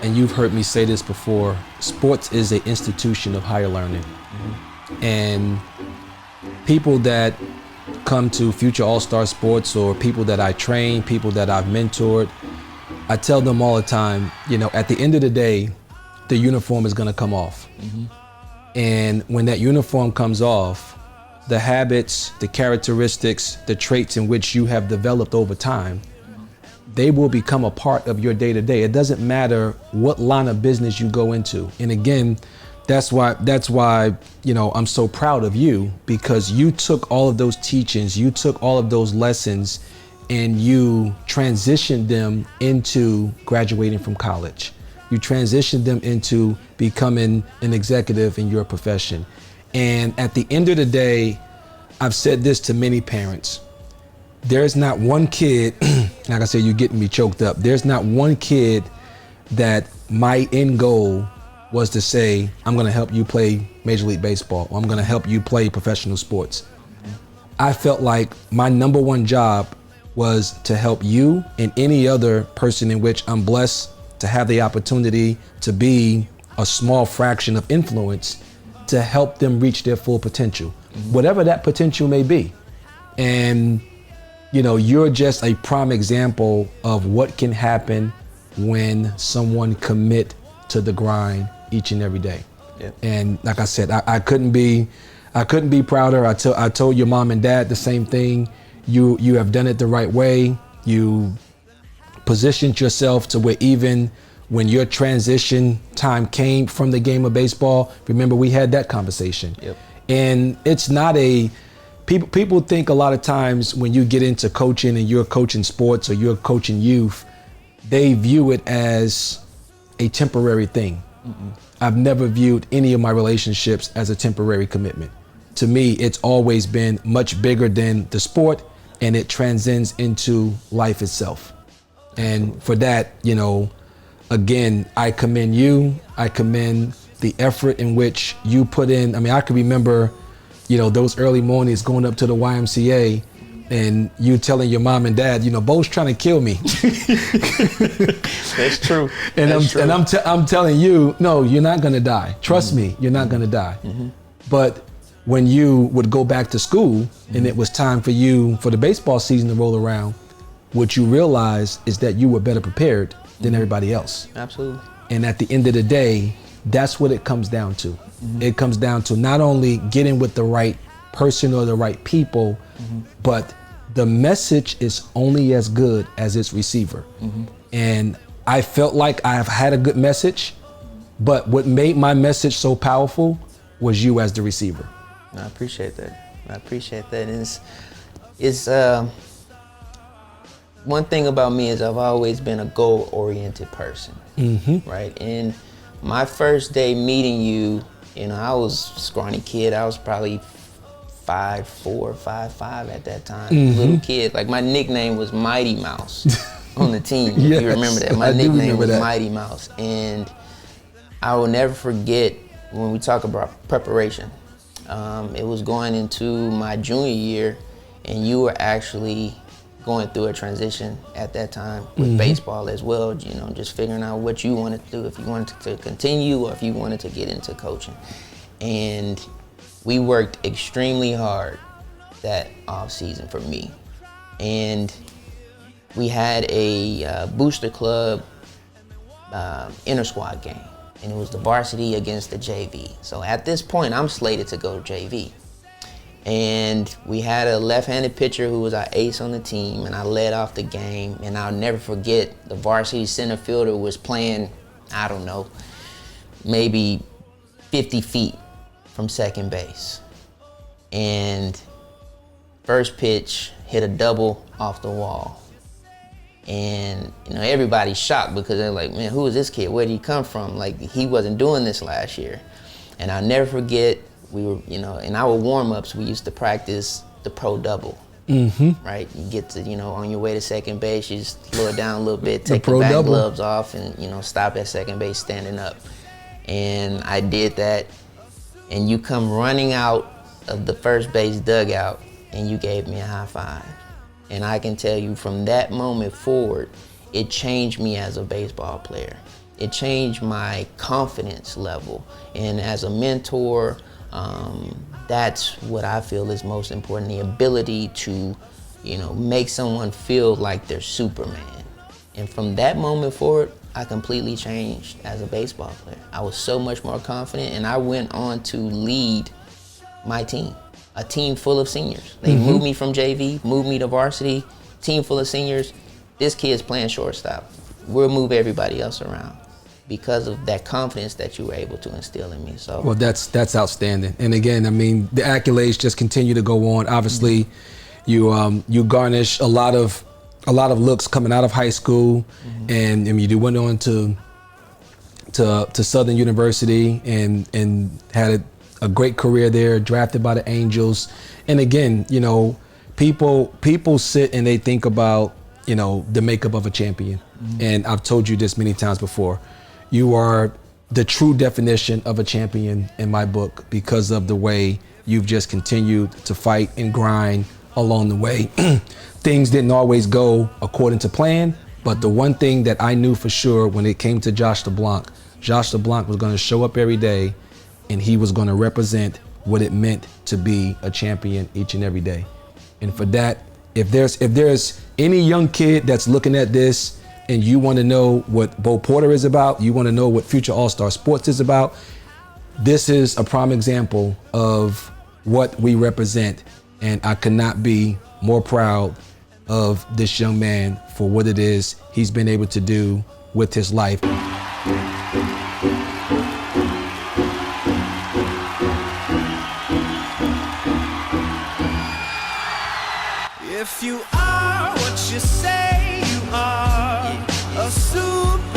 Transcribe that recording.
And you've heard me say this before, sports is an institution of higher learning. And people that come to Future All-Star Sports, or people that I train, people that I've mentored, I tell them all the time, you know, at the end of the day, the uniform is gonna come off. And when that uniform comes off, the habits, the characteristics, the traits in which you have developed over time, they will become a part of your day-to-day. It doesn't matter what line of business you go into. And again, that's why, you know, I'm so proud of you, because you took all of those teachings, you took all of those lessons, and you transitioned them into graduating from college. You transitioned them into becoming an executive in your profession. And at the end of the day, I've said this to many parents. There's not one kid, like I said, you're getting me choked up. There's not one kid that my end goal was to say, I'm gonna help you play Major League Baseball, or I'm gonna help you play professional sports. I felt like my number one job was to help you and any other person in which I'm blessed to have the opportunity to be a small fraction of influence, to help them reach their full potential, whatever that potential may be. And you know, you're just a prime example of what can happen when someone commit to the grind each and every day. Yep. And like I said, I couldn't be prouder. I told your mom and dad the same thing. You have done it the right way. You positioned yourself to where even when your transition time came from the game of baseball, remember we had that conversation. Yep. And it's not a, people think a lot of times when you get into coaching and you're coaching sports or you're coaching youth, they view it as a temporary thing. I've never viewed any of my relationships as a temporary commitment. To me, it's always been much bigger than the sport, and it transcends into life itself. And for that, you know, again, I commend you. I commend the effort in which you put in. I mean, I can remember, you know, those early mornings going up to the YMCA and you telling your mom and dad, you know, Bo's trying to kill me. That's true. And That's I'm telling you, no, you're not gonna die. Trust me, you're not gonna die. But when you would go back to school and it was time for the baseball season to roll around, what you realize is that you were better prepared than everybody else. Absolutely. And at the end of the day, that's what it comes down to. It comes down to not only getting with the right person or the right people, but the message is only as good as its receiver. And I felt like I've had a good message, but what made my message so powerful was you as the receiver. I appreciate that. I appreciate that. And it's one thing about me is I've always been a goal-oriented person, right? And my first day meeting you, you know, I was a scrawny kid. I was probably 5'4", 5'5" at that time, little kid. Like my nickname was Mighty Mouse on the team. If you remember that, my nickname was Mighty Mouse. And I will never forget when we talk about preparation. It was going into my junior year, and you were actually going through a transition at that time with baseball as well, you know, just figuring out what you wanted to do, if you wanted to continue or if you wanted to get into coaching. And we worked extremely hard that off season for me. And we had a booster club inter-squad game, and it was the varsity against the JV. So at this point, I'm slated to go JV. And we had a left-handed pitcher who was our ace on the team, and I led off the game. And I'll never forget, the varsity center fielder was playing, I don't know, maybe 50 feet from second base. And first pitch hit a double off the wall. And you know, everybody's shocked because they're like, man, who is this kid? Where did he come from? Like, he wasn't doing this last year. And I'll never forget, we were, you know, in our warm-ups, we used to practice the pro double, right? You get to, you know, on your way to second base, you just slow it down a little bit, take the back gloves off, and, you know, stop at second base standing up. And I did that, and you come running out of the first base dugout, and you gave me a high five. And I can tell you from that moment forward, it changed me as a baseball player. It changed my confidence level. And as a mentor, that's what I feel is most important, the ability to, make someone feel like they're Superman. And from that moment forward, I completely changed as a baseball player. I was so much more confident, and I went on to lead my team, a team full of seniors. They moved me from JV, moved me to varsity, team full of seniors. This kid's playing shortstop. We'll move everybody else around because of that confidence that you were able to instill in me. So, well, that's outstanding. And again, I mean, the accolades just continue to go on. Obviously, you garnish a lot of looks coming out of high school, and I mean, you went on to Southern University and had a great career there, drafted by the Angels. And again, people sit and they think about, the makeup of a champion. And I've told you this many times before. You are the true definition of a champion in my book because of the way you've just continued to fight and grind along the way. Things didn't always go according to plan, but the one thing that I knew for sure when it came to Josh LeBlanc was going to show up every day, and he was going to represent what it meant to be a champion each and every day. And for that, if there's any young kid that's looking at this and you want to know what Bo Porter is about, you want to know what Future All-Star Sports is about, this is a prime example of what we represent. And I could not be more proud of this young man for what it is he's been able to do with his life. If you are what you say you are, a super